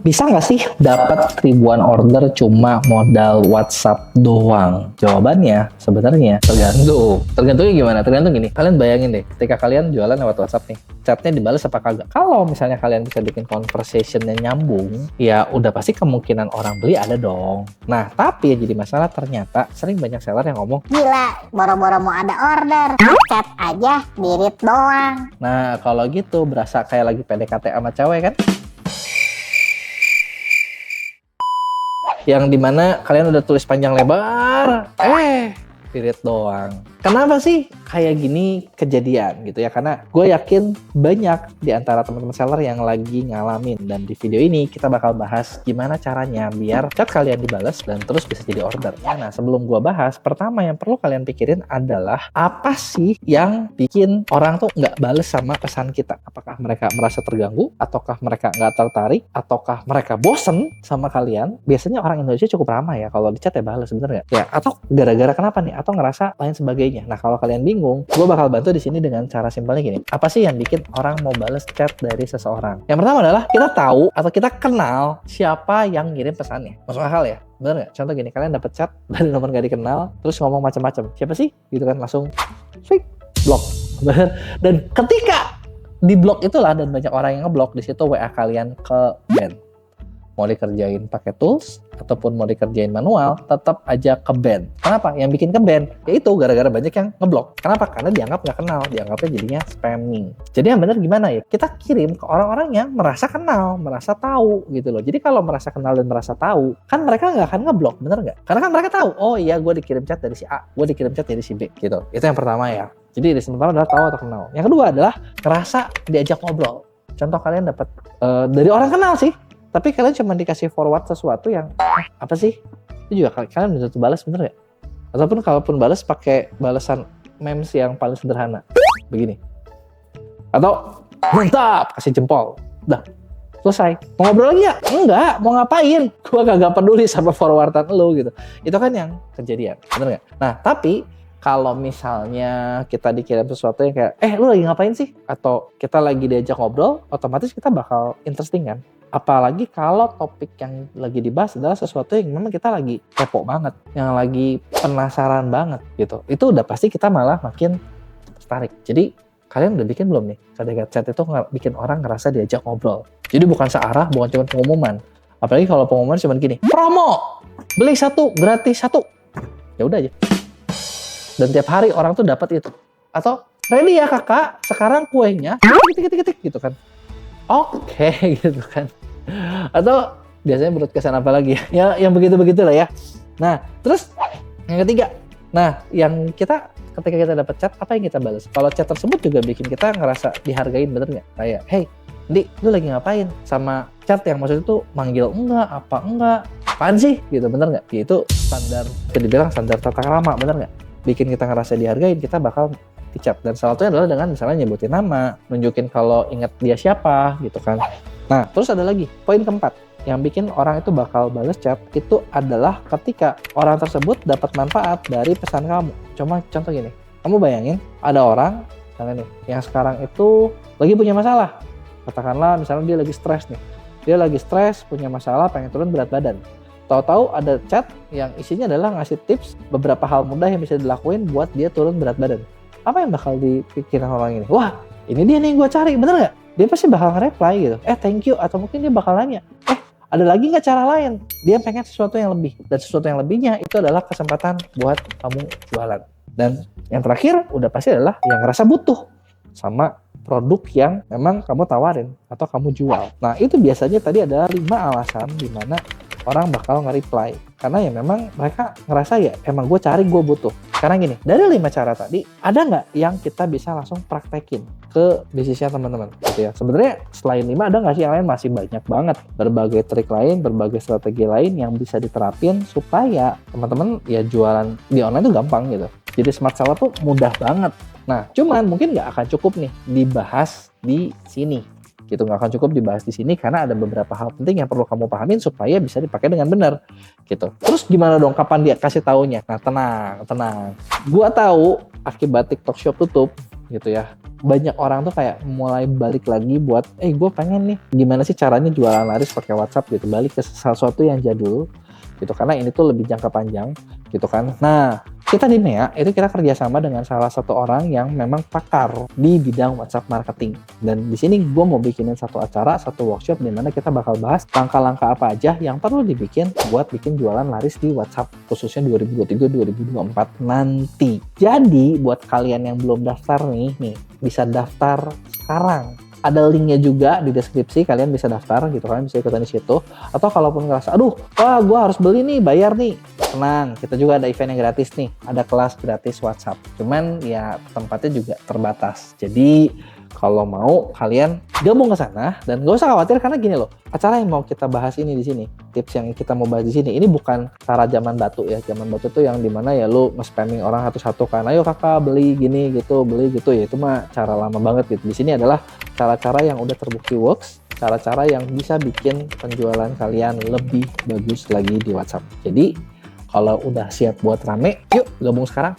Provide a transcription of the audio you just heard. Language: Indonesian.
Bisa nggak sih dapat ribuan order cuma modal WhatsApp doang? Jawabannya sebenarnya tergantung. Tergantungnya gimana? Tergantung gini. Kalian bayangin deh, ketika kalian jualan lewat WhatsApp nih, chatnya dibalas apa kagak? Kalau misalnya kalian bisa bikin conversationnya nyambung, ya udah pasti kemungkinan orang beli ada dong. Nah, tapi yang jadi masalah ternyata sering banyak seller yang ngomong, gila, boro-boro mau ada order, chat aja, dirit doang. nah kalau gitu berasa kayak lagi PDKT sama cewek kan? Yang dimana kalian udah tulis panjang lebar, pirit doang. Kenapa sih kayak gini kejadian gitu ya? Karena gue yakin banyak di antara teman-teman seller yang lagi ngalamin. Dan di video ini kita bakal bahas gimana caranya biar chat kalian dibalas dan terus bisa jadi order. Nah, sebelum gue bahas, pertama yang perlu kalian pikirin adalah apa sih yang bikin orang tuh nggak bales sama pesan kita? Apakah mereka merasa terganggu? Ataukah mereka nggak tertarik? Ataukah mereka bosen sama kalian? Biasanya orang Indonesia cukup ramah ya kalau di chat ya bales, bener nggak? Ya, atau gara-gara kenapa nih? Atau ngerasa lain sebagainya. Nah, kalau kalian bingung, gue bakal bantu di sini dengan cara simpelnya gini. Apa sih yang bikin orang mau bales chat dari seseorang? Yang pertama adalah kita tahu atau kita kenal siapa yang ngirim pesannya. Masuk akal ya? Bener nggak? Contoh gini, kalian dapet chat dari nomor gak dikenal, terus ngomong macam-macam. Siapa sih? Gitu kan, langsung swipe, blok. Dan ketika di blok itulah dan banyak orang yang ngeblok, di situ WA kalian ke ban. Mau dikerjain pakai tools ataupun mau dikerjain manual, tetap aja ke ban. Kenapa? Yang bikin ke ban yaitu gara-gara banyak yang ngeblok. Kenapa? Karena dianggap nggak kenal, dianggapnya jadinya spamming. Jadi yang benar gimana ya? Kita kirim ke orang-orang yang merasa kenal, merasa tahu gitu loh. Jadi kalau merasa kenal dan merasa tahu, kan mereka nggak akan ngeblok, bener nggak? Karena kan mereka tahu, oh iya gue dikirim chat dari si A, gue dikirim chat dari si B gitu. Itu yang pertama ya. Jadi di pertama adalah tahu atau kenal. Yang kedua adalah ngerasa diajak ngobrol. Contoh kalian dapat dari orang kenal sih, tapi kalian cuma dikasih forward sesuatu yang apa sih? Itu juga kalian bisa balas, bener nggak? Ataupun kalaupun balas pakai balasan memes yang paling sederhana, begini. Atau mantap, kasih jempol. Udah, selesai. Mau ngobrol lagi ya? Enggak, mau ngapain? Gua kagak peduli sama forwardan lo gitu. Itu kan yang kejadian, bener nggak? Nah, tapi kalau misalnya kita dikirim sesuatu yang kayak, lu lagi ngapain sih? Atau kita lagi diajak ngobrol, otomatis kita bakal interesting kan? Apalagi kalau topik yang lagi dibahas adalah sesuatu yang memang kita lagi kepo banget, yang lagi penasaran banget gitu. Itu udah pasti kita malah makin tertarik. Jadi kalian udah bikin belum nih? Chat itu bikin orang ngerasa diajak ngobrol. Jadi bukan searah, bukan cuma pengumuman. Apalagi kalau pengumuman cuma gini, promo, beli 1 gratis 1. Ya udah aja. Dan tiap hari orang tuh dapat itu. Atau ready ya kakak, sekarang kuenya, ketik gitu kan. Oke, gitu kan. Atau biasanya broadcast apa lagi ya? Ya yang begitu-begitu lah ya. Nah, terus yang ketiga. Nah, yang kita ketika kita dapat chat, apa yang kita balas? Kalau chat tersebut juga bikin kita ngerasa dihargain, bener nggak? Kayak, hey, Di, lu lagi ngapain? Sama chat yang maksudnya tuh manggil enggak, apa enggak? Apaan sih? Gitu, bener nggak? Ya, itu standar, bisa dibilang standar tata krama, bener nggak? Bikin kita ngerasa dihargain, kita bakal di chat. Dan salah satunya adalah dengan misalnya nyebutin nama, nunjukin kalau ingat dia siapa gitu kan. Nah, terus ada lagi poin keempat yang bikin orang itu bakal balas chat itu adalah ketika orang tersebut dapat manfaat dari pesan kamu. Cuma contoh gini, kamu bayangin ada orang misalnya nih yang sekarang itu lagi punya masalah. Katakanlah misalnya dia lagi stres nih. Dia lagi stres, punya masalah, pengen turun berat badan. Tahu-tahu ada chat yang isinya adalah ngasih tips beberapa hal mudah yang bisa dilakuin buat dia turun berat badan. Apa yang bakal dipikirkan orang ini? Wah, ini dia nih yang gue cari, bener nggak? Dia pasti bakal nge-reply gitu. Thank you. Atau mungkin dia bakal nanya, ada lagi nggak cara lain? Dia pengen sesuatu yang lebih. Dan sesuatu yang lebihnya itu adalah kesempatan buat kamu jualan. Dan yang terakhir, udah pasti adalah yang ngerasa butuh sama produk yang memang kamu tawarin atau kamu jual. Nah, itu biasanya tadi adalah 5 alasan di mana orang bakal nge-reply. Karena ya memang mereka ngerasa ya emang gue cari, gue butuh. Sekarang gini, dari 5 cara tadi, ada nggak yang kita bisa langsung praktekin ke bisnisnya teman-teman? Gitu ya. Sebenarnya selain 5 ada nggak sih yang lain? Masih banyak banget. Berbagai trik lain, berbagai strategi lain yang bisa diterapin supaya teman-teman ya jualan di online tuh gampang gitu. Jadi smart seller tuh mudah banget. Nah, cuman mungkin nggak akan cukup nih dibahas di sini. Gitu, nggak akan cukup dibahas di sini karena ada beberapa hal penting yang perlu kamu pahamin supaya bisa dipakai dengan benar gitu. Terus gimana dong, kapan dia kasih taunya? Nah, tenang. Gua tahu akibat TikTok Shop tutup gitu ya, banyak orang tuh kayak mulai balik lagi buat, gue pengen nih gimana sih caranya jualan laris pakai WhatsApp gitu, balik ke sesuatu yang jadul gitu, karena ini tuh lebih jangka panjang gitu kan. Nah, kita di MEA itu kita kerjasama dengan salah satu orang yang memang pakar di bidang WhatsApp marketing. Dan di sini gue mau bikinin satu acara, satu workshop di mana kita bakal bahas langkah-langkah apa aja yang perlu dibikin buat bikin jualan laris di WhatsApp, khususnya 2023-2024 nanti. Jadi buat kalian yang belum daftar nih bisa daftar sekarang. Ada linknya juga di deskripsi, kalian bisa daftar gitu kan, bisa ikutan di situ. Atau kalaupun ngerasa, gue harus beli nih, bayar nih, tenang, kita juga ada event yang gratis nih, ada kelas gratis WhatsApp. Cuman ya tempatnya juga terbatas. Jadi kalau mau kalian gabung ke sana dan gak usah khawatir karena gini loh, acara yang mau kita bahas ini di sini, tips yang kita mau bahas di sini, ini bukan cara zaman batu ya. Zaman batu tuh yang dimana ya lu nge-spamming orang satu-satu kan, ayo kakak beli gini gitu, beli gitu ya, itu mah cara lama banget gitu. Di sini adalah cara-cara yang udah terbukti works, cara-cara yang bisa bikin penjualan kalian lebih bagus lagi di WhatsApp. Jadi kalau udah siap buat rame, yuk gabung sekarang.